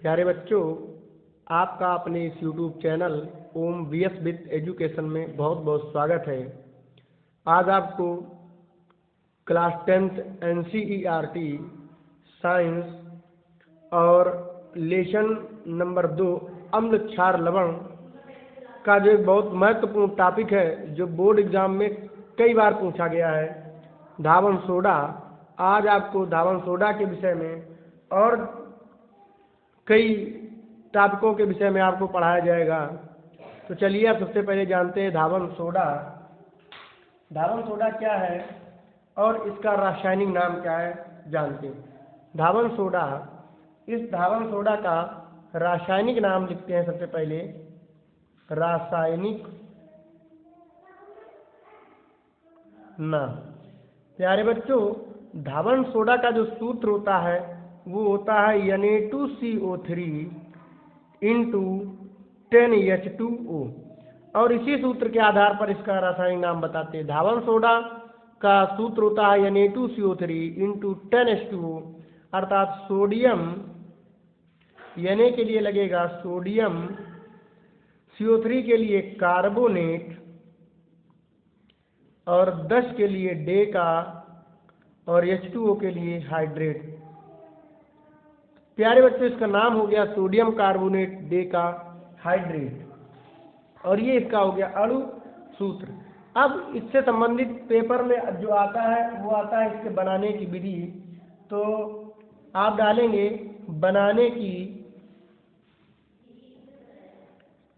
प्यारे बच्चों, आपका अपने इस YouTube channel Om VS with education में बहुत बहुत स्वागत है। आज आपको क्लास 10th NCERT साइंस और लेसन नंबर 2 अम्ल क्षार लवण का जो एक बहुत महत्वपूर्ण टॉपिक है, जो बोर्ड एग्जाम में कई बार पूछा गया है, धावन सोडा। आज आपको धावन सोडा के विषय में और कई टॉपिकों के विषय में आपको पढ़ाया जाएगा। तो चलिए आप सबसे पहले जानते हैं धावन सोडा। धावन सोडा क्या है और इसका रासायनिक नाम क्या है, जानते हैं। धावन सोडा, इस धावन सोडा का रासायनिक नाम लिखते हैं सबसे पहले। रासायनिक नाम, प्यारे बच्चों, धावन सोडा का जो सूत्र होता है वो होता है Na2CO3 इंटू 10H2O, और इसी सूत्र के आधार पर इसका रासायनिक नाम बताते हैं। धावन सोडा का सूत्र होता है Na2CO3 इंटू 10H2O, अर्थात सोडियम Na के लिए लगेगा सोडियम, CO3 के लिए कार्बोनेट और 10 के लिए डेका और H2O के लिए हाइड्रेट। प्यारे बच्चों, इसका नाम हो गया सोडियम कार्बोनेट डेका हाइड्रेट, और ये इसका हो गया अणु सूत्र। अब इससे संबंधित पेपर में जो आता है वो आता है इसके बनाने की विधि। तो आप डालेंगे बनाने की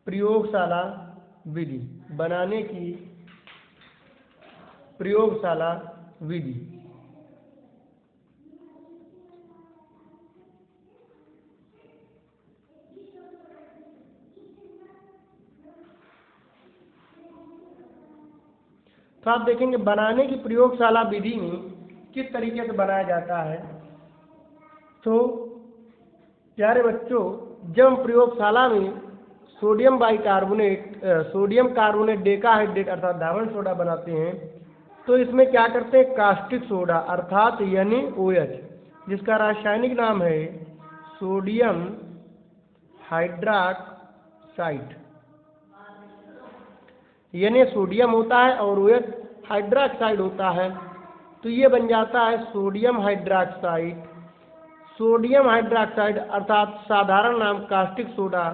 प्रयोगशाला विधि, बनाने की प्रयोगशाला विधि। तो आप देखेंगे बनाने की प्रयोगशाला विधि में किस तरीके से बनाया जाता है। तो प्यारे बच्चों, जब हम प्रयोगशाला में सोडियम कार्बोनेट डेकाहाइड्रेट अर्थात धावन सोडा बनाते हैं, तो इसमें क्या करते हैं, कास्टिक सोडा अर्थात NaOH, जिसका रासायनिक नाम है सोडियम हाइड्रॉक्साइड। Na सोडियम होता है और OH हाइड्रॉक्साइड होता है, तो ये बन जाता है सोडियम हाइड्रॉक्साइड। सोडियम हाइड्रॉक्साइड अर्थात साधारण नाम कास्टिक सोडा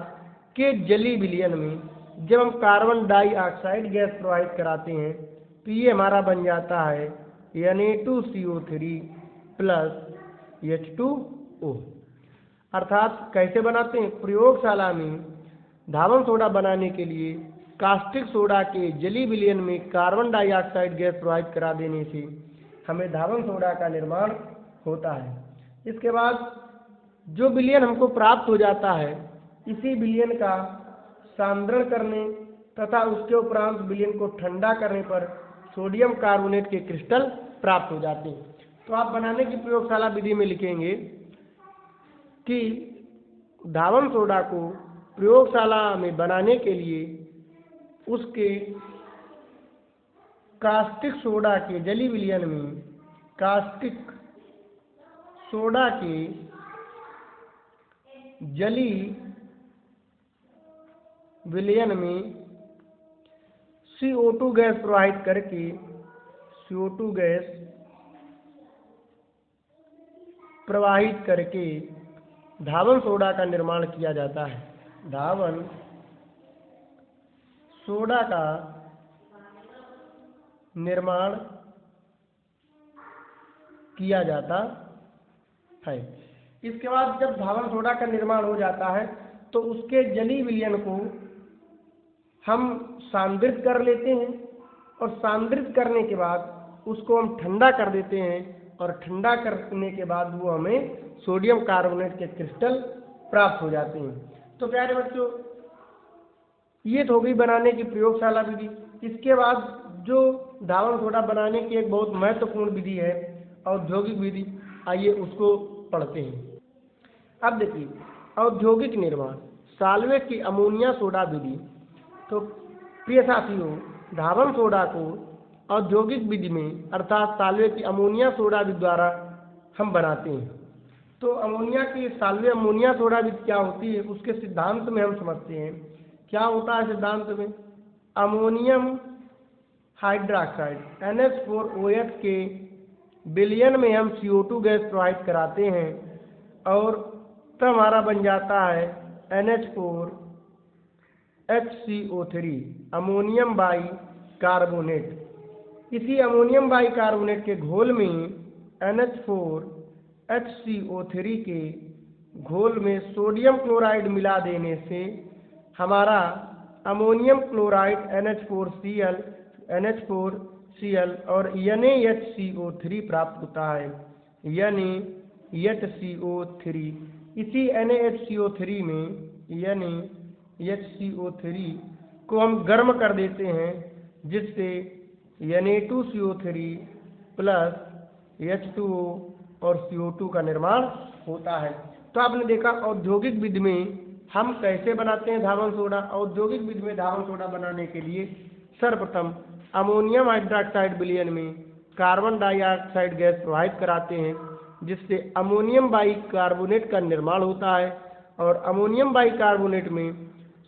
के जली विलयन में जब हम कार्बन डाइऑक्साइड गैस प्रवाहित कराते हैं तो ये हमारा बन जाता है Na2CO3 प्लस H2O। अर्थात कैसे बनाते हैं, प्रयोगशाला में धावन सोडा बनाने के लिए कास्टिक सोडा के जली विलयन में कार्बन डाइऑक्साइड गैस प्रवाहित करा देने से हमें धावन सोडा का निर्माण होता है। इसके बाद जो विलयन हमको प्राप्त हो जाता है, इसी विलयन का सांद्रण करने तथा उसके उपरांत विलयन को ठंडा करने पर सोडियम कार्बोनेट के क्रिस्टल प्राप्त हो जाते हैं। तो आप बनाने की प्रयोगशाला विधि में लिखेंगे कि धावन सोडा को प्रयोगशाला में बनाने के लिए उसके कास्टिक सोडा के जली विलयन में कास्टिक सोडा के जली विलयन में CO2 गैस प्रवाहित करके CO2 गैस प्रवाहित करके धावन सोडा का निर्माण किया जाता है। धावन सोडा का निर्माण किया जाता है। इसके बाद जब धावन सोडा का निर्माण हो जाता है तो उसके जली विलयन को हम सांद्रित कर लेते हैं, और सांद्रित करने के बाद उसको हम ठंडा कर देते हैं, और ठंडा करने के बाद वो हमें सोडियम कार्बोनेट के क्रिस्टल प्राप्त हो जाते हैं। तो प्यारे बच्चों, ये तो हो गई बनाने की प्रयोगशाला विधि। इसके बाद जो धावन सोडा बनाने की एक बहुत महत्वपूर्ण विधि है, औद्योगिक विधि, आइए उसको पढ़ते हैं। अब देखिए, औद्योगिक निर्माण, साल्वे की अमोनिया सोडा विधि। तो प्रिय साथियों, धावन सोडा को औद्योगिक विधि में अर्थात साल्वे की अमोनिया सोडा विधि द्वारा हम बनाते हैं। तो अमोनिया की साल्वे अमोनिया सोडाविद क्या होती है उसके सिद्धांत में हम समझते हैं। क्या होता है सिद्धांत में? अमोनियम हाइड्रोक्साइड NH4OH के विलयन में हम CO2 गैस प्रोवाइड कराते हैं और तब हमारा बन जाता है NH4HCO3 अमोनियम बाई कार्बोनेट। इसी अमोनियम बाई कार्बोनेट के घोल में NH4HCO3 के घोल में सोडियम क्लोराइड मिला देने से हमारा अमोनियम क्लोराइड NH4Cl और NaHCO3 प्राप्त होता है। NaHCO3 इसी NaHCO3 में NaHCO3 को हम गर्म कर देते हैं जिससे Na2CO3 प्लस H2O और CO2 का निर्माण होता है। तो आपने देखा औद्योगिक विधि में हम कैसे बनाते हैं धावन सोडा। औद्योगिक विधि में धावन सोडा बनाने के लिए सर्वप्रथम अमोनियम हाइड्रोक्साइड विलयन में कार्बन डाइऑक्साइड गैस प्रोवाइड कराते हैं जिससे अमोनियम बाई कार्बोनेट का निर्माण होता है और अमोनियम बाई कार्बोनेट में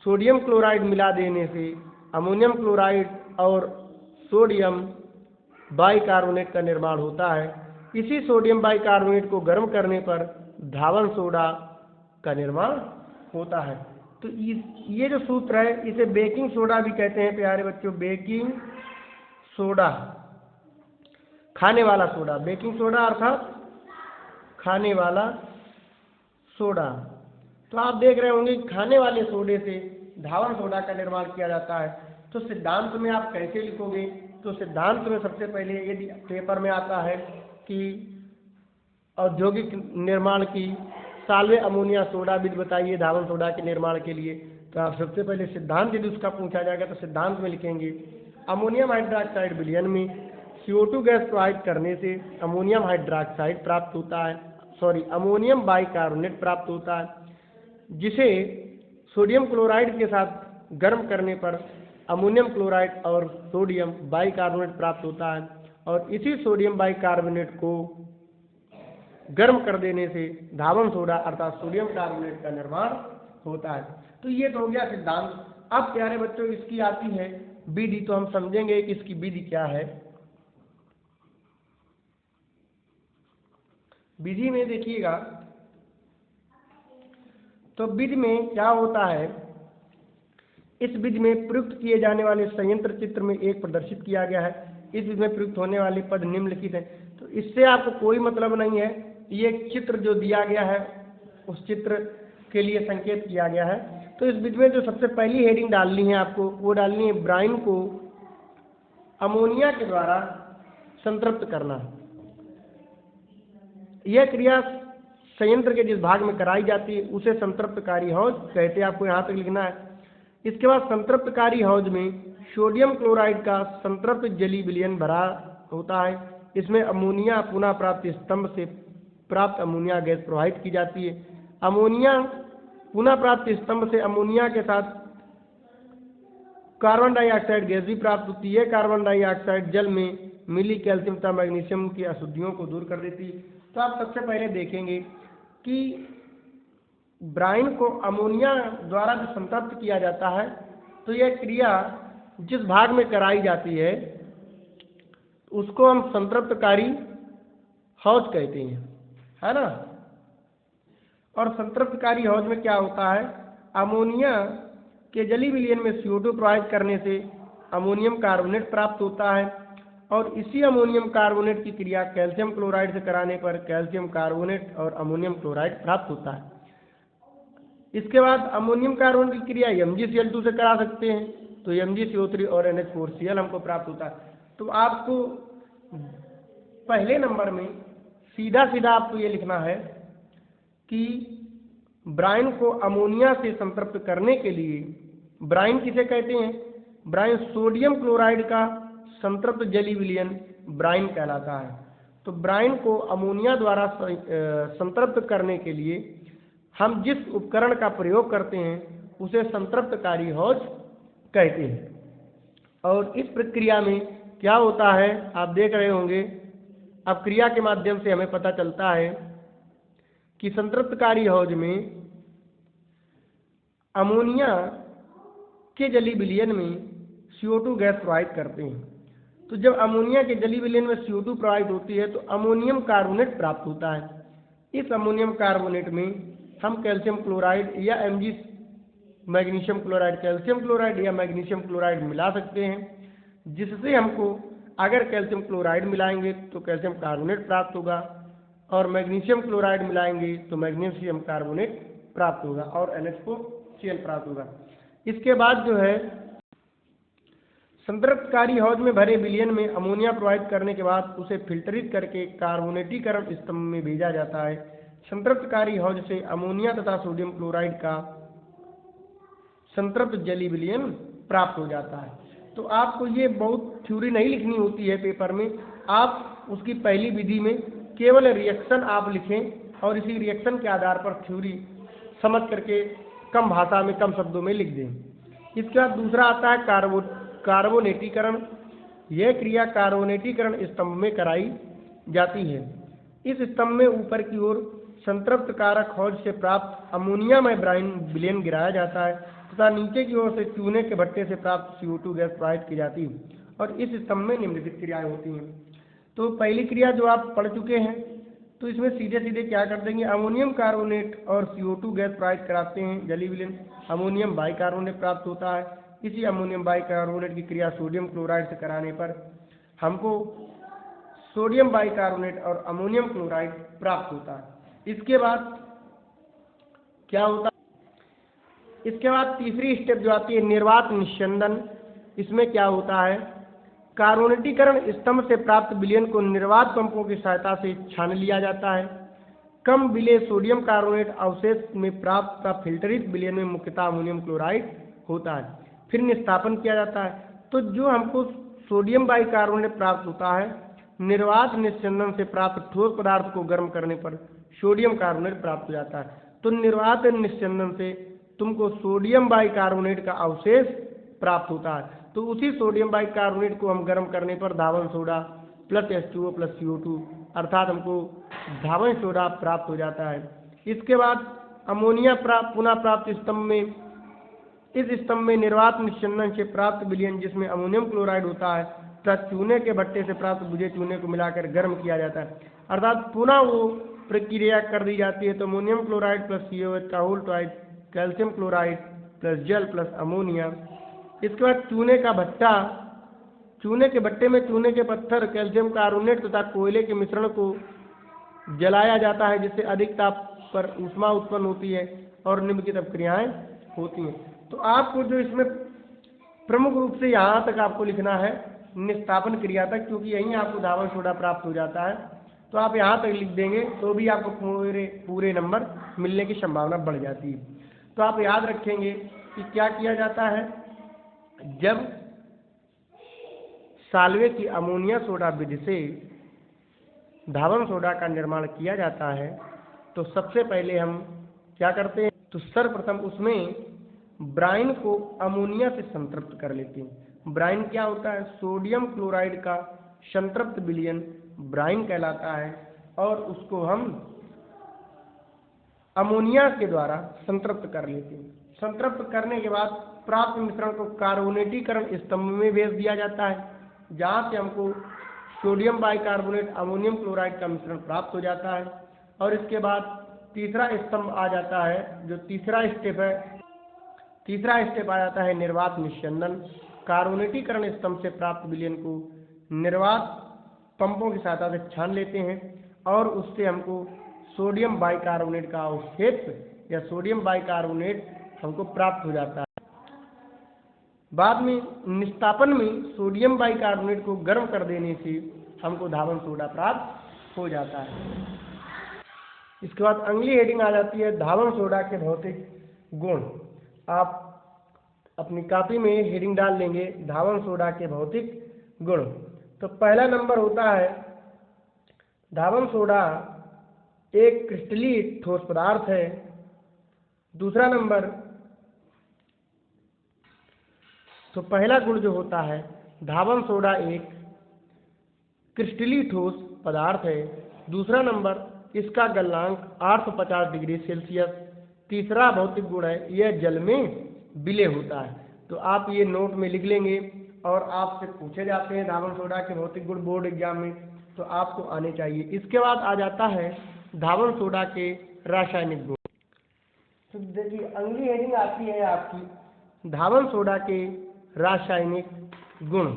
सोडियम क्लोराइड मिला देने से अमोनियम क्लोराइड और सोडियम बाई कार्बोनेट का निर्माण होता है। इसी सोडियम बाई कार्बोनेट को गर्म करने पर धावन सोडा का निर्माण होता है। तो ये जो सूत्र है इसे बेकिंग सोडा भी कहते हैं प्यारे बच्चों। बेकिंग सोडा खाने वाला सोडा, बेकिंग सोडा अर्थात खाने वाला सोडा। तो आप देख रहे होंगे खाने वाले सोडे से धावन सोडा का निर्माण किया जाता है। तो सिद्धांत में आप कैसे लिखोगे? तो सिद्धांत में सबसे पहले यदि पेपर में आता है कि औद्योगिक निर्माण की साल्वे अमोनिया सोडा विधि बताइए धावन सोडा के निर्माण के लिए, तो आप सबसे पहले सिद्धांत यदि उसका पूछा जाएगा तो सिद्धांत में लिखेंगे अमोनियम हाइड्रोक्साइड विलयन में CO2 गैस प्रोवाइड करने से अमोनियम हाइड्रोक्साइड प्राप्त होता है, अमोनियम बाइकार्बोनेट प्राप्त होता है जिसे सोडियम क्लोराइड के साथ गर्म करने पर अमोनियम क्लोराइड और सोडियम बाइकार्बोनेट प्राप्त होता है और इसी सोडियम बाइकार्बोनेट को गर्म कर देने से धावन सोडा अर्थात सोडियम कार्बोनेट का निर्माण होता है। तो ये तो हो गया सिद्धांत। अब प्यारे बच्चों इसकी आती है विधि, तो हम समझेंगे कि इसकी विधि क्या है। विधि में देखिएगा तो विधि में क्या होता है, इस विधि में प्रयुक्त किए जाने वाले संयंत्र चित्र में एक प्रदर्शित किया गया है। इस विधि में प्रयुक्त होने वाले पद निम्नलिखित है। तो इससे आपको कोई मतलब नहीं है, ये चित्र जो दिया गया है उस चित्र के लिए संकेत किया गया है। तो इस विधि में जो सबसे पहली हेडिंग डालनी है आपको, वो डालनी है ब्राइन को अमोनिया के द्वारा संतृप्त करना। यह क्रिया संयंत्र के जिस भाग में कराई जाती है उसे संतृप्तकारी हौज कहते हैं, आपको यहाँ तक लिखना है। इसके बाद संतृप्तकारी हौज में सोडियम क्लोराइड का संतृप्त जली विलयन भरा होता है। इसमें अमोनिया पुनः प्राप्त स्तंभ से प्राप्त अमोनिया गैस प्रवाहित की जाती है। अमोनिया पुनः प्राप्त स्तंभ से अमोनिया के साथ कार्बन डाइऑक्साइड गैस भी प्राप्त होती है। कार्बन डाइऑक्साइड जल में मिली कैल्शियम तथा मैग्नीशियम की अशुद्धियों को दूर कर देती है। तो आप सबसे पहले देखेंगे कि ब्राइन को अमोनिया द्वारा जो संतृप्त किया जाता है, तो यह क्रिया जिस भाग में कराई जाती है उसको हम संतृप्तकारी हौज कहते हैं, है ना। और संतृप्तकारी हौज में क्या होता है, अमोनिया के जली विलयन में CO2 प्रोवाइड करने से अमोनियम कार्बोनेट प्राप्त होता है और इसी अमोनियम कार्बोनेट की क्रिया कैल्शियम क्लोराइड से कराने पर कैल्शियम कार्बोनेट और अमोनियम क्लोराइड प्राप्त होता है। इसके बाद अमोनियम कार्बोनेट की क्रिया MgCl2 से करा सकते हैं, तो MgCO3 और NH4Cl हमको प्राप्त होता है। तो आपको पहले नंबर में सीधा सीधा आपको ये लिखना है कि ब्राइन को अमोनिया से संतृप्त करने के लिए, ब्राइन किसे कहते हैं, ब्राइन सोडियम क्लोराइड का संतृप्त जली विलयन ब्राइन कहलाता है। तो ब्राइन को अमोनिया द्वारा संतृप्त करने के लिए हम जिस उपकरण का प्रयोग करते हैं उसे संतृप्तकारी हौज कहते हैं। और इस प्रक्रिया में क्या होता है आप देख रहे होंगे। अब क्रिया के माध्यम से हमें पता चलता है कि संतृप्तकारी हौज में अमोनिया के जली विलयन में CO2 गैस प्रवाहित करते हैं। तो जब अमोनिया के जली विलयन में CO2 प्रवाहित होती है तो अमोनियम कार्बोनेट प्राप्त होता है। इस अमोनियम कार्बोनेट में हम कैल्शियम क्लोराइड या Mg magnesium chloride, calcium chloride या मैग्नीशियम क्लोराइड मिला सकते हैं, जिससे हमको अगर कैल्शियम क्लोराइड मिलाएंगे तो कैल्शियम कार्बोनेट प्राप्त होगा और मैग्नीशियम क्लोराइड मिलाएंगे तो मैग्नीशियम कार्बोनेट प्राप्त होगा और NH4Cl प्राप्त होगा। इसके बाद जो है संतृप्तकारी हौज में भरे विलयन में अमोनिया प्रवाहित करने के बाद उसे फिल्टरित करके कार्बोनेटीकरण स्तंभ में भेजा जाता है। संतृप्तकारी हौज से अमोनिया तथा सोडियम क्लोराइड का संतृप्त जली विलयन प्राप्त हो जाता है। तो आपको ये बहुत थ्योरी नहीं लिखनी होती है पेपर में, आप उसकी पहली विधि में केवल रिएक्शन आप लिखें और इसी रिएक्शन के आधार पर थ्योरी समझ करके कम भाषा में कम शब्दों में लिख दें। इसके बाद दूसरा आता है कार्बोनेटीकरण। यह क्रिया कार्बोनेटीकरण स्तंभ में कराई जाती है। इस स्तंभ में ऊपर की ओर संतृप्त कारक हौज से प्राप्त अमोनिया में ब्राइन विलयन गिराया जाता है तथा नीचे की ओर से चूने के भट्टे से प्राप्त CO2 गैस प्रवाहित की जाती है और इस स्तंभ में निम्नलिखित क्रियाएं होती हैं। तो पहली क्रिया जो आप पढ़ चुके हैं, तो इसमें सीधे सीधे क्या कर देंगे, अमोनियम कार्बोनेट और CO2 गैस प्रवाहित कराते हैं जली विलयन, अमोनियम बाइकार्बोनेट प्राप्त होता है। इसी अमोनियम बाइकार्बोनेट की क्रिया सोडियम क्लोराइड से कराने पर हमको सोडियम बाइकार्बोनेट और अमोनियम क्लोराइड प्राप्त होता है। इसके बाद क्या होता है, इसके बाद तीसरी स्टेप जो आती है निर्वात निस्यंदन। इसमें क्या होता है, कार्बोनेटीकरण स्तंभ से प्राप्त विलयन को निर्वात पंपों की सहायता से छान लिया जाता है। कम विलेय सोडियम कार्बोनेट अवशेष में प्राप्त का फिल्टरित विलयन में मुख्यतः अमोनियम क्लोराइड होता है। फिर निस्तापन किया जाता है। तो जो हमको सोडियम बाइकार्बोनेट प्राप्त होता है, निर्वात निस्यंदन से प्राप्त ठोस पदार्थ को गर्म करने पर सोडियम कार्बोनेट प्राप्त हो जाता है। तो निर्वात निस्यंदन से तुमको सोडियम बाइकार्बोनेट का अवशेष प्राप्त होता है। तो उसी सोडियम बाइकार्बोनेट को हम गर्म करने पर धावन soda plus H2O plus CO2 अर्थात हमको धावन सोडा प्राप्त हो जाता है। इसके बाद अमोनिया पुनः प्राप्त स्तंभ में, इस स्तंभ में निर्वात निस्यंदन से प्राप्त विलयन जिसमें अमोनियम क्लोराइड होता है तथा चूने के भट्टे से प्राप्त बुझे चूने को मिलाकर गर्म किया जाता है, अर्थात पुनः वो प्रक्रिया कर दी जाती है। तो अमोनियम क्लोराइड प्लस COH का whole twice, calcium chloride plus जल प्लस अमोनिया। इसके बाद चूने का भट्टा, चूने के भट्टे में चूने के पत्थर, कैल्शियम कार्बोनेट तथा कोयले के मिश्रण को जलाया जाता है जिससे अधिक ताप पर ऊष्मा उत्पन्न होती है और निम्नलिखित क्रियाएं होती हैं। तो आपको जो इसमें प्रमुख रूप से यहाँ तक आपको लिखना है निस्तापन क्रिया तक, क्योंकि यहीं आपको धावन सोडा प्राप्त हो जाता है। तो आप यहाँ तक लिख देंगे तो भी आपको पूरे नंबर मिलने की संभावना बढ़ जाती है। तो आप याद रखेंगे कि क्या किया जाता है, जब साल्वे की अमोनिया सोडा विधि से धावन सोडा का निर्माण किया जाता है तो सबसे पहले हम क्या करते हैं, तो सर्वप्रथम उसमें ब्राइन को अमोनिया से संतृप्त कर लेते हैं। ब्राइन क्या होता है, सोडियम क्लोराइड का संतृप्त विलयन ब्राइन कहलाता है और उसको हम अमोनिया के द्वारा संतृप्त कर लेते हैं। संतृप्त करने के बाद प्राप्त मिश्रण को कार्बोनेटीकरण स्तंभ में भेज दिया जाता है, जहाँ से हमको सोडियम बाइकार्बोनेट अमोनियम क्लोराइड का मिश्रण प्राप्त हो जाता है। और इसके बाद तीसरा स्तंभ आ जाता है, जो तीसरा स्टेप आ जाता है निर्वात निस्यंदन। कार्बोनेटीकरण स्तंभ से प्राप्त विलयन को निर्वात पंपों की सहायता से छान लेते हैं और उससे हमको सोडियम बाइकार्बोनेट का अवशेष या सोडियम बाइकार्बोनेट हमको प्राप्त हो जाता है। बाद में निस्तापन में सोडियम बाइकार्बोनेट को गर्म कर देने से हमको धावन सोडा प्राप्त हो जाता है। इसके बाद अगली हेडिंग आ जाती है धावन सोडा के भौतिक गुण। आप अपनी कॉपी में हेडिंग डाल लेंगे धावन सोडा के भौतिक गुण। तो पहला नंबर होता है, धावन सोडा एक क्रिस्टलीय ठोस पदार्थ है। दूसरा नंबर, तो पहला गुण जो होता है, धावन सोडा एक क्रिस्टलीय ठोस पदार्थ है। दूसरा नंबर, इसका गलनांक 850 डिग्री सेल्सियस। तीसरा भौतिक गुण है यह जल में विलय होता है। तो आप ये नोट में लिख लेंगे और आपसे पूछे जाते हैं धावन सोडा के भौतिक गुण बोर्ड एग्जाम में, तो आपको आने चाहिए। इसके बाद आ जाता है धावन सोडा के रासायनिक गुण। तो देखिए अगली हेडिंग आती है आपकी धावन सोडा के रासायनिक गुण।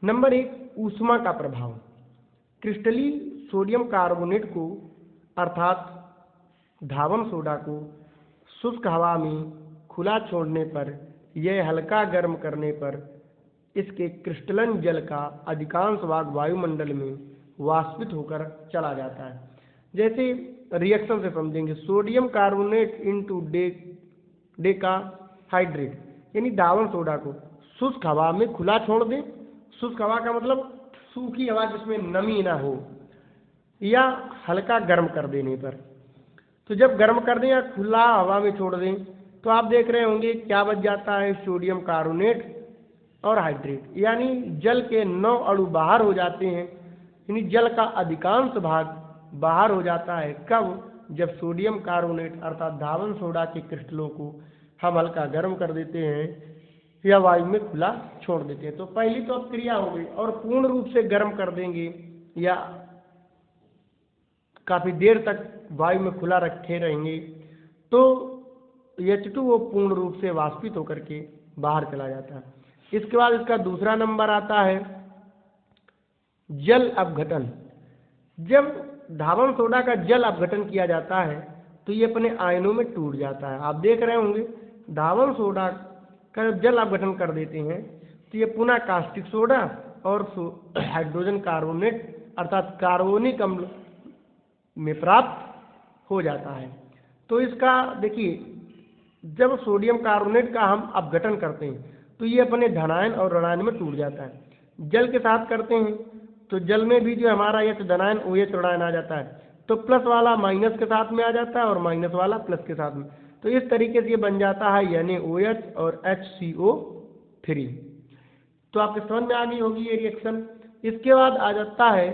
नंबर 1, ऊष्मा का प्रभाव। क्रिस्टली सोडियम कार्बोनेट को अर्थात धावन सोडा को शुष्क हवा में खुला छोड़ने पर, यह हल्का गर्म करने पर इसके क्रिस्टलन जल का अधिकांश भाग वायुमंडल में वाष्पित होकर चला जाता है। जैसे रिएक्शन से समझेंगे, sodium carbonate into Deka hydrate, यानी धावन सोडा को शुष्क हवा में खुला छोड़ दें। शुष्क हवा का मतलब सूखी हवा जिसमें नमी ना हो, या हल्का गर्म कर देने पर। तो जब गर्म कर दें या खुला हवा में छोड़ दें तो आप देख रहे होंगे क्या बच जाता है, सोडियम कार्बोनेट और हाइड्रेट, यानी जल के 9 अणु बाहर हो जाते हैं। यानी जल का अधिकांश भाग बाहर हो जाता है। कब? जब सोडियम कार्बोनेट अर्थात धावन सोडा के क्रिस्टलों को हम हल्का गर्म कर देते हैं या वायु में खुला छोड़ देते हैं। तो पहली तो अब क्रिया हो गई, और पूर्ण रूप से गर्म कर देंगे या काफ़ी देर तक वायु में खुला रखे रहेंगे तो H2O पूर्ण रूप से वाष्पित होकर के बाहर चला जाता है। इसके बाद इसका दूसरा नंबर आता है जल अपघटन। जब धावन सोडा का जल अपघटन किया जाता है तो ये अपने आयनों में टूट जाता है। आप देख रहे होंगे धावन सोडा का जब जल अपघटन कर देते हैं तो ये पुनः कास्टिक सोडा और हाइड्रोजन कार्बोनेट अर्थात कार्बोनिक अम्ल में प्राप्त हो जाता है। तो इसका देखिए, जब सोडियम कार्बोनेट का हम अपघटन करते हैं तो ये अपने धनायन और ऋणायन में टूट जाता है। जल के साथ करते हैं तो जल में भी जो हमारा H धनायन OH ऋणायन आ जाता है, तो प्लस वाला माइनस के साथ में आ जाता है और माइनस वाला प्लस के साथ में। तो इस तरीके से ये बन जाता है NaOH और HCO3। तो आपके समझ में आ गई होगी ये रिएक्शन। इसके बाद आ जाता है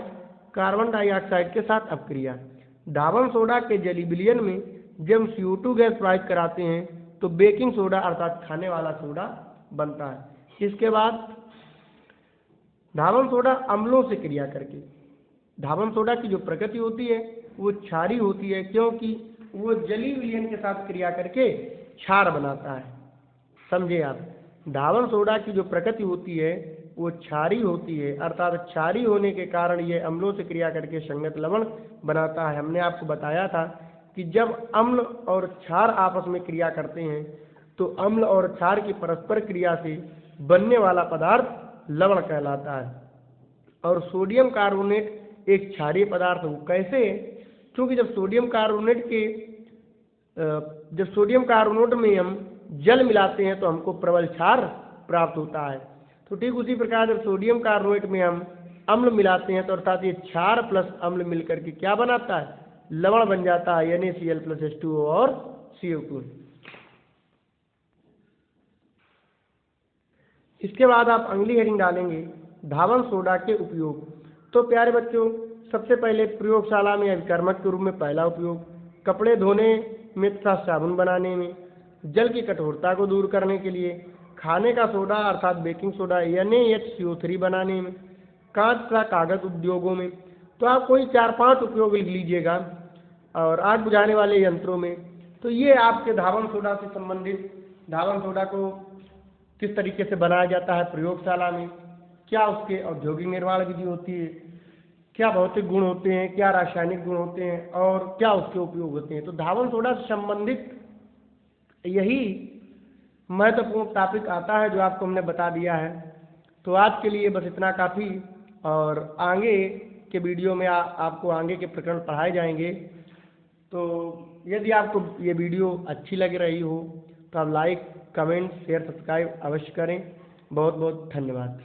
कार्बन डाइऑक्साइड के साथ अपक्रिया। धावन सोडा के जलीय विलयन में जब हम CO2 गैस प्रवाहित कराते हैं तो बेकिंग सोडा अर्थात खाने वाला सोडा बनता है। इसके बाद धावन सोडा अम्लों से क्रिया करके, धावन सोडा की जो प्रकृति होती है वो क्षारीय होती है, क्योंकि वो जलीय विलयन के साथ क्रिया करके क्षार बनाता है। समझे आप? धावन सोडा की जो प्रकृति होती है वो क्षारीय होती है, अर्थात क्षारीय होने के कारण ये अम्लों से क्रिया करके संगत लवण बनाता है। हमने आपको बताया था कि जब अम्ल और क्षार आपस में क्रिया करते हैं तो अम्ल और क्षार की परस्पर क्रिया से बनने वाला पदार्थ लवण कहलाता है। और सोडियम कार्बोनेट एक क्षारीय पदार्थ हो। कैसे? क्योंकि जब सोडियम कार्बोनेट में हम जल मिलाते हैं तो हमको प्रबल क्षार प्राप्त होता है। तो ठीक उसी प्रकार जब सोडियम कार्बोनेट में हम अम्ल मिलाते हैं तो अर्थात ये क्षार प्लस अम्ल मिलकर के क्या बनाता है? लवण बन जाता है, NaCl + H2O और CO2। इसके बाद आप अगली हेडिंग डालेंगे धावन सोडा के उपयोग। तो प्यारे बच्चों, सबसे पहले प्रयोगशाला में अभिकर्मक के रूप में पहला उपयोग, कपड़े धोने में तथा साबुन बनाने में, जल की कठोरता को दूर करने के लिए, खाने का सोडा अर्थात बेकिंग सोडा NaHCO3 बनाने में, कांच तथा कागज उद्योगों में। तो आप कोई 4-5 उपयोग लिख लीजिएगा। और आग बुझाने वाले यंत्रों में। तो ये आपके धावन सोडा से संबंधित, धावन सोडा को किस तरीके से बनाया जाता है प्रयोगशाला में, क्या उसके औद्योगिक निर्माण विधि होती है, क्या भौतिक गुण होते हैं, क्या रासायनिक गुण होते हैं और क्या उसके उपयोग होते हैं। तो धावन सोडा से संबंधित यही महत्वपूर्ण टॉपिक आता है जो आपको हमने बता दिया है। तो आज के लिए बस इतना काफ़ी, और आगे के वीडियो में आपको आगे के प्रकरण पढ़ाए जाएंगे। तो यदि आपको ये वीडियो अच्छी लग रही हो तो आप लाइक, कमेंट, शेयर, सब्सक्राइब अवश्य करें। बहुत बहुत धन्यवाद।